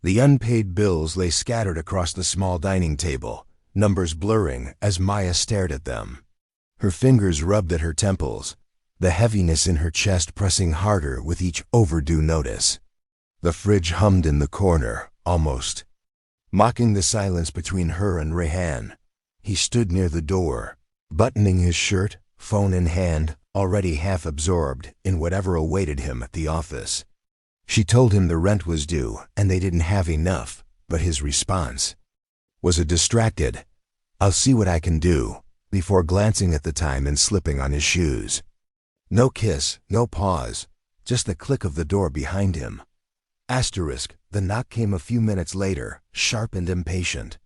The unpaid bills lay scattered across the small dining table, numbers blurring as Maya stared at them. Her fingers rubbed at her temples, the heaviness in her chest pressing harder with each overdue notice. The fridge hummed in the corner, almost mocking the silence between her and Rehan. He stood near the door, buttoning his shirt, phone in hand, already half absorbed in whatever awaited him at the office. She told him the rent was due and they didn't have enough, but his response was a distracted, "I'll see what I can do," before glancing at the time and slipping on his shoes. No kiss, no pause, just the click of the door behind him. The knock came a few minutes later, sharp and impatient.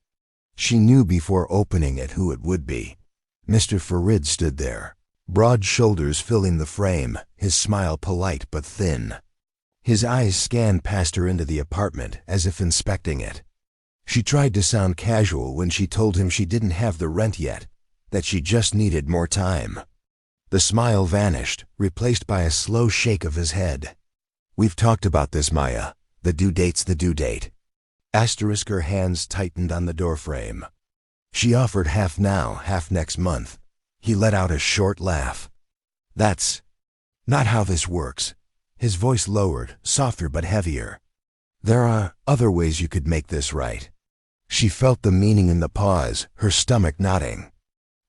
She knew before opening it who it would be. Mr. Farid stood there, broad shoulders filling the frame, his smile polite but thin. His eyes scanned past her into the apartment as if inspecting it. She tried to sound casual when she told him she didn't have the rent yet, that she just needed more time. The smile vanished, replaced by a slow shake of his head. "We've talked about this, Maya. The due date's the due date." Her hands tightened on the doorframe. She offered half now, half next month. He let out a short laugh. "That's not how this works." His voice lowered, softer but heavier. "There are other ways you could make this right." She felt the meaning in the pause, her stomach knotting.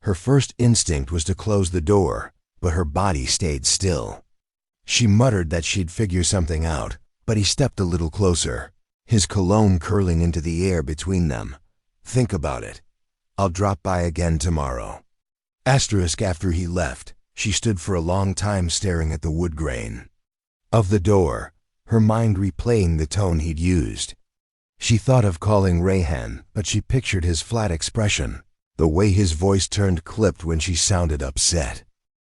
Her first instinct was to close the door, but her body stayed still. She muttered that she'd figure something out, but he stepped a little closer, his cologne curling into the air between them. "Think about it. I'll drop by again tomorrow." After he left, she stood for a long time staring at the wood grain of the door, her mind replaying the tone he'd used. She thought of calling Rehan, but she pictured his flat expression, the way his voice turned clipped when she sounded upset.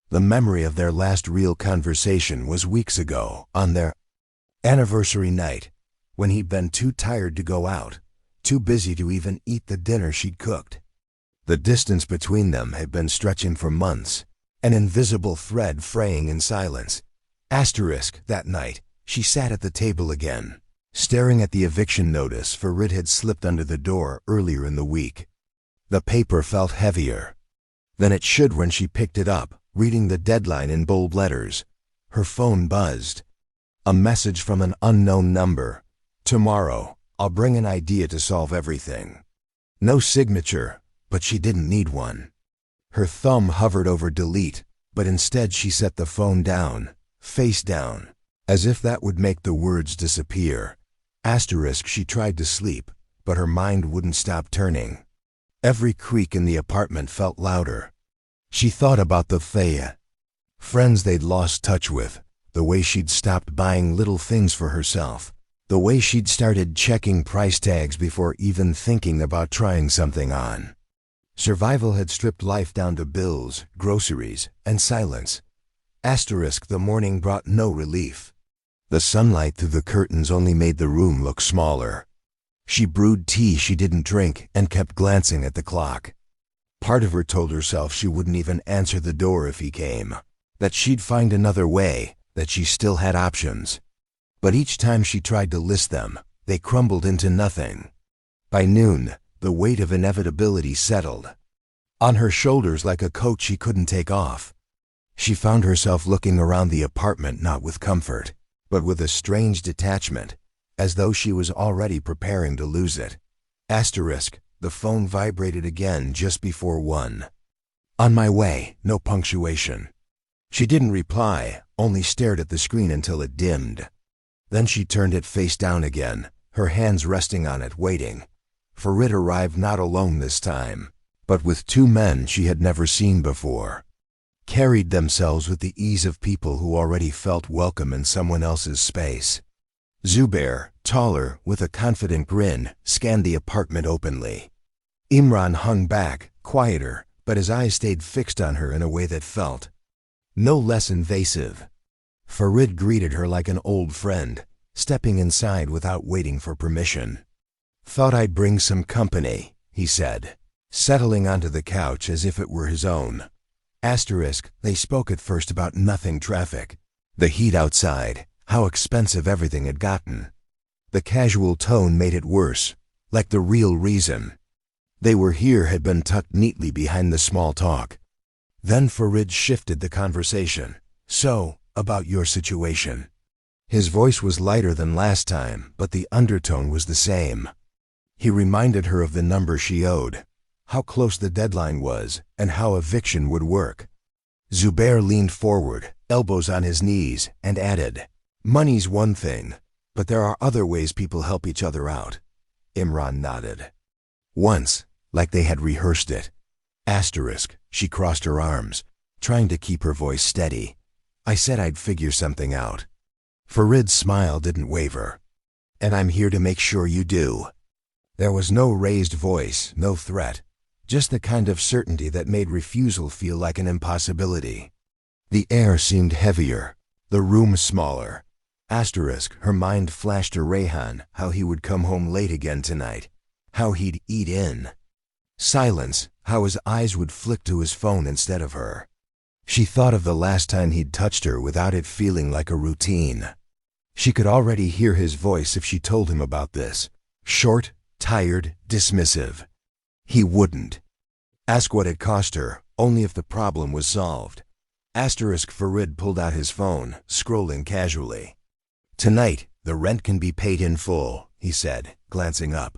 The memory of their last real conversation was weeks ago, on their anniversary night, when he'd been too tired to go out, too busy to even eat the dinner she'd cooked. The distance between them had been stretching for months, an invisible thread fraying in silence. That night, she sat at the table again, staring at the eviction notice Farid had slipped under the door earlier in the week. The paper felt heavier than it should when she picked it up, reading the deadline in bold letters. Her phone buzzed. A message from an unknown number. "Tomorrow, I'll bring an idea to solve everything." No signature, but she didn't need one. Her thumb hovered over delete, but instead she set the phone down, face down, as if that would make the words disappear. She tried to sleep, but her mind wouldn't stop turning. Every creak in the apartment felt louder. She thought about the friends they'd lost touch with, the way she'd stopped buying little things for herself, the way she'd started checking price tags before even thinking about trying something on. Survival had stripped life down to bills, groceries, and silence. The morning brought no relief. The sunlight through the curtains only made the room look smaller. She brewed tea she didn't drink and kept glancing at the clock. Part of her told herself she wouldn't even answer the door if he came, that she'd find another way, that she still had options. But each time she tried to list them, they crumbled into nothing. By noon, the weight of inevitability settled on her shoulders like a coat she couldn't take off. She found herself looking around the apartment not with comfort, but with a strange detachment, as though she was already preparing to lose it. The phone vibrated again just before 1. "On my way," no punctuation. She didn't reply, only stared at the screen until it dimmed. Then she turned it face down again, her hands resting on it, waiting. Farid arrived not alone this time, but with 2 men she had never seen before. Carried themselves with the ease of people who already felt welcome in someone else's space. Zubair, taller, with a confident grin, scanned the apartment openly. Imran hung back, quieter, but his eyes stayed fixed on her in a way that felt no less invasive. Farid greeted her like an old friend, stepping inside without waiting for permission. "Thought I'd bring some company," he said, settling onto the couch as if it were his own. They spoke at first about nothing: traffic, the heat outside, how expensive everything had gotten. The casual tone made it worse, like the real reason they were here had been tucked neatly behind the small talk. Then Farid shifted the conversation. So, about your situation. His voice was lighter than last time, but the undertone was the same. He reminded her of the number she owed, how close the deadline was, and how eviction would work. Zubair leaned forward, elbows on his knees, and added, "Money's one thing, but there are other ways people help each other out." Imran nodded. Once, like they had rehearsed it. She crossed her arms, trying to keep her voice steady. "I said I'd figure something out." Farid's smile didn't waver. "And I'm here to make sure you do." There was no raised voice, no threat, just the kind of certainty that made refusal feel like an impossibility. The air seemed heavier, the room smaller. Her mind flashed to Rayhan how he would come home late again tonight, how he'd eat in. Silence, how his eyes would flick to his phone instead of her. She thought of the last time he'd touched her without it feeling like a routine. She could already hear his voice if she told him about this. Short, tired, dismissive. He wouldn't. Ask what it cost her, only if the problem was solved. Farid pulled out his phone, scrolling casually. "Tonight, the rent can be paid in full," he said, glancing up.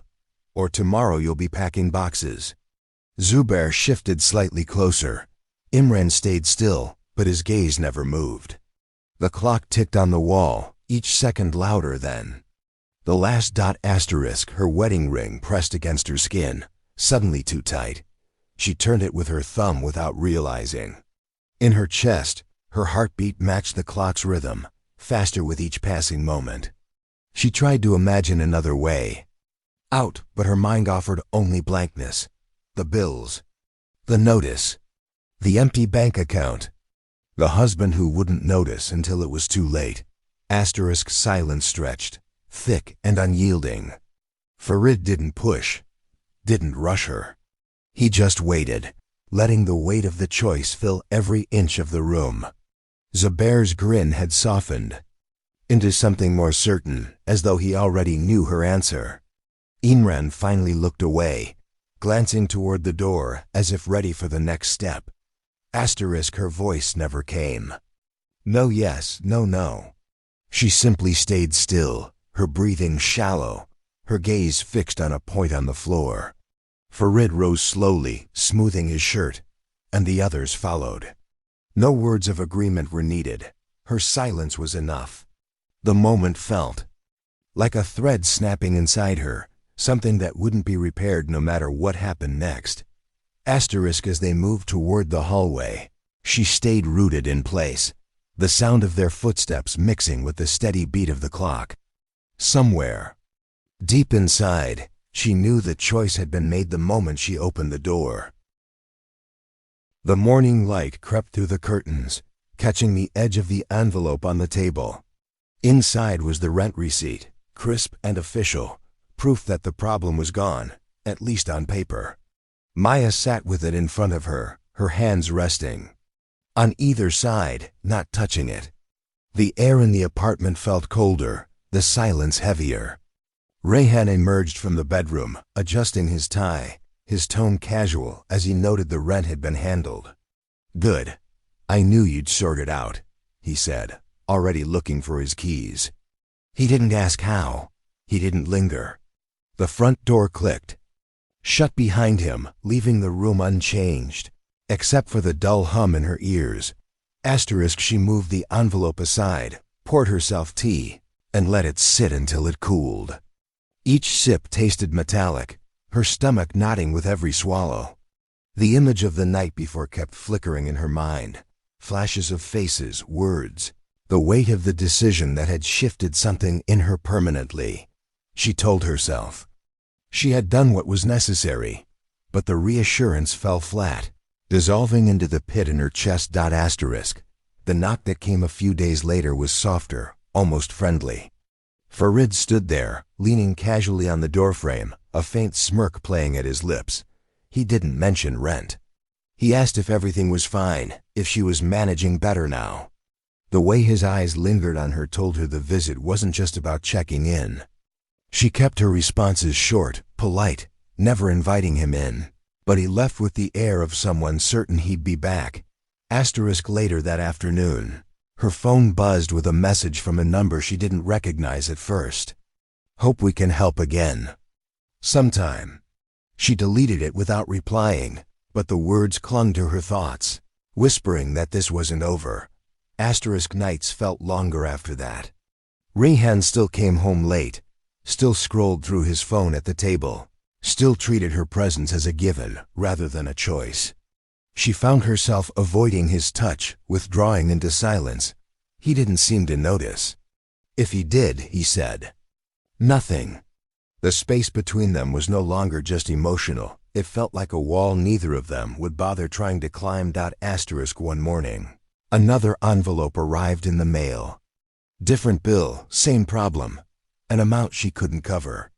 "Or tomorrow you'll be packing boxes." Zubair shifted slightly closer. Imran stayed still, but his gaze never moved. The clock ticked on the wall, each second louder then. The last dot asterisk, her wedding ring pressed against her skin, suddenly too tight. She turned it with her thumb without realizing. In her chest, her heartbeat matched the clock's rhythm, faster with each passing moment. She tried to imagine another way out, but her mind offered only blankness. The bills, the notice, the empty bank account, the husband who wouldn't notice until it was too late. Silence stretched, thick and unyielding. Farid didn't push, didn't rush her. He just waited, letting the weight of the choice fill every inch of the room. Zubair's grin had softened into something more certain, as though he already knew her answer. Imran finally looked away, glancing toward the door as if ready for the next step. Her voice never came. No yes, no no. She simply stayed still, her breathing shallow, her gaze fixed on a point on the floor. Farid rose slowly, smoothing his shirt, and the others followed. No words of agreement were needed. Her silence was enough. The moment felt like a thread snapping inside her, something that wouldn't be repaired no matter what happened next. As they moved toward the hallway, she stayed rooted in place, the sound of their footsteps mixing with the steady beat of the clock. Somewhere, deep inside, she knew the choice had been made the moment she opened the door. The morning light crept through the curtains, catching the edge of the envelope on the table. Inside was the rent receipt, crisp and official, proof that the problem was gone, at least on paper. Maya sat with it in front of her, her hands resting on either side, not touching it. The air in the apartment felt colder, the silence heavier. Rayhan emerged from the bedroom, adjusting his tie, his tone casual as he noted the rent had been handled. "Good. I knew you'd sort it out," he said, already looking for his keys. He didn't ask how. He didn't linger. The front door clicked, shut behind him, leaving the room unchanged, except for the dull hum in her ears. She moved the envelope aside, poured herself tea, and let it sit until it cooled. Each sip tasted metallic, her stomach knotting with every swallow. The image of the night before kept flickering in her mind, flashes of faces, words, the weight of the decision that had shifted something in her permanently. She told herself she had done what was necessary, but the reassurance fell flat, dissolving into the pit in her chest. The knock that came a few days later was softer, almost friendly. Farid stood there, leaning casually on the doorframe, a faint smirk playing at his lips. He didn't mention rent. He asked if everything was fine, if she was managing better now. The way his eyes lingered on her told her the visit wasn't just about checking in. She kept her responses short, polite, never inviting him in. But he left with the air of someone certain he'd be back. Later that afternoon, her phone buzzed with a message from a number she didn't recognize at first. "Hope we can help again. Sometime." She deleted it without replying, but the words clung to her thoughts, whispering that this wasn't over. Nights felt longer after that. Rayhan still came home late, still scrolled through his phone at the table, still treated her presence as a given rather than a choice. She found herself avoiding his touch, withdrawing into silence. He didn't seem to notice. If he did, he said nothing. The space between them was no longer just emotional. It felt like a wall neither of them would bother trying to climb. One morning, another envelope arrived in the mail. Different bill, same problem. An amount she couldn't cover.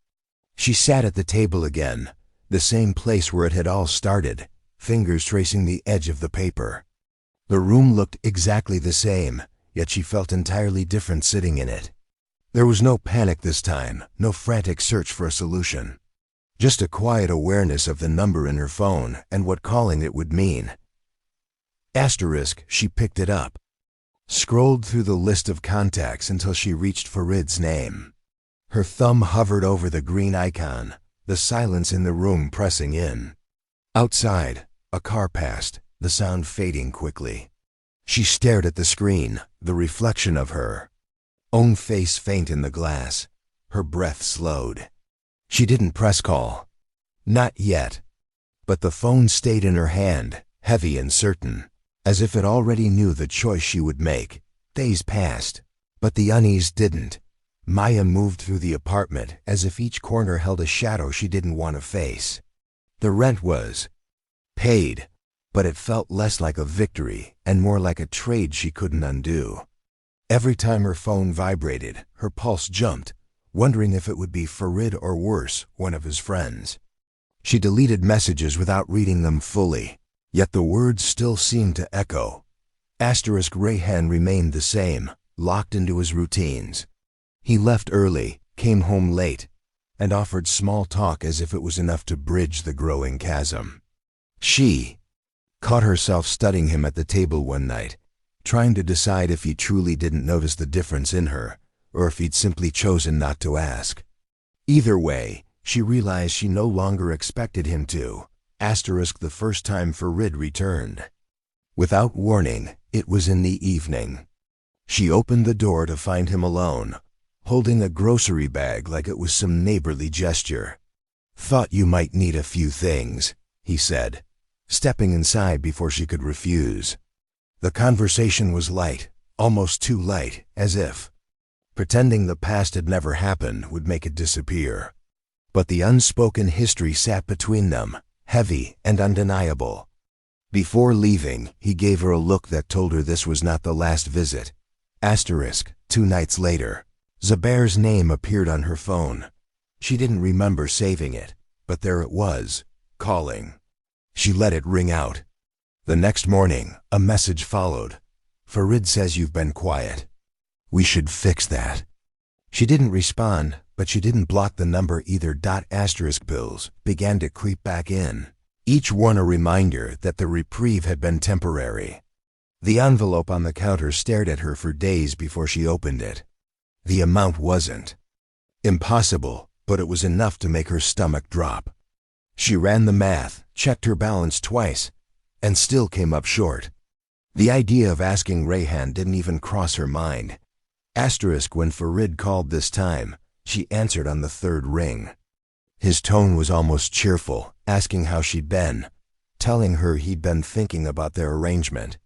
She sat at the table again, the same place where it had all started, fingers tracing the edge of the paper. The room looked exactly the same, yet she felt entirely different sitting in it. There was no panic this time, no frantic search for a solution. Just a quiet awareness of the number in her phone and what calling it would mean. She picked it up, scrolled through the list of contacts until she reached Farid's name. Her thumb hovered over the green icon, the silence in the room pressing in. Outside, a car passed, the sound fading quickly. She stared at the screen, the reflection of her own face faint in the glass. Her breath slowed. She didn't press call. Not yet. But the phone stayed in her hand, heavy and certain, as if it already knew the choice she would make. Days passed, but the unease didn't. Maya moved through the apartment as if each corner held a shadow she didn't want to face. The rent was paid, but it felt less like a victory and more like a trade she couldn't undo. Every time her phone vibrated, her pulse jumped, wondering if it would be Farid or worse, one of his friends. She deleted messages without reading them fully, yet the words still seemed to echo. Rayhan remained the same, locked into his routines. He left early, came home late, and offered small talk as if it was enough to bridge the growing chasm. She caught herself studying him at the table one night, trying to decide if he truly didn't notice the difference in her, or if he'd simply chosen not to ask. Either way, she realized she no longer expected him to. The first time Farid returned. Without warning, it was in the evening. She opened the door to find him alone, holding a grocery bag like it was some neighborly gesture. "Thought you might need a few things," he said, stepping inside before she could refuse. The conversation was light, almost too light, as if pretending the past had never happened would make it disappear. But the unspoken history sat between them, heavy and undeniable. Before leaving, he gave her a look that told her this was not the last visit. 2 nights later, Zubair's name appeared on her phone. She didn't remember saving it, but there it was, calling. She let it ring out. The next morning, a message followed. "Farid says you've been quiet. We should fix that." She didn't respond, but she didn't block the number either. Bills began to creep back in, each one a reminder that the reprieve had been temporary. The envelope on the counter stared at her for days before she opened it. The amount wasn't impossible, but it was enough to make her stomach drop. She ran the math, checked her balance twice, and still came up short. The idea of asking Rayhan didn't even cross her mind. When Farid called this time, she answered on the third ring. His tone was almost cheerful, asking how she'd been, telling her he'd been thinking about their arrangement.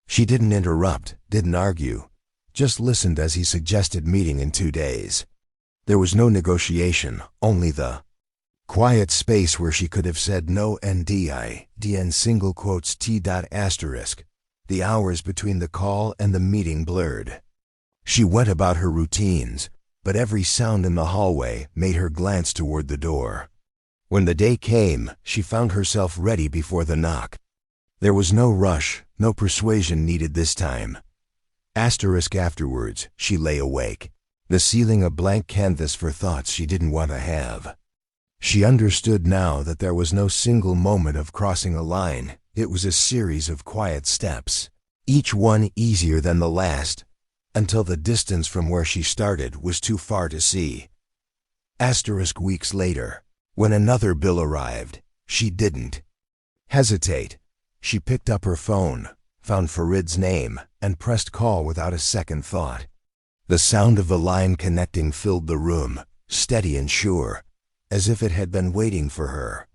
She didn't interrupt, didn't argue, just listened as he suggested meeting in 2 days. There was no negotiation, only the quiet space where she could have said no. The hours between the call and the meeting blurred. She went about her routines, but every sound in the hallway made her glance toward the door. When the day came, she found herself ready before the knock. There was no rush, no persuasion needed this time. Afterwards, she lay awake, the ceiling a blank canvas for thoughts she didn't want to have. She understood now that there was no single moment of crossing a line. It was a series of quiet steps, each one easier than the last, until the distance from where she started was too far to see. Weeks later, when another bill arrived, she didn't hesitate. She picked up her phone, found Farid's name, and pressed call without a second thought. The sound of the line connecting filled the room, steady and sure, as if it had been waiting for her.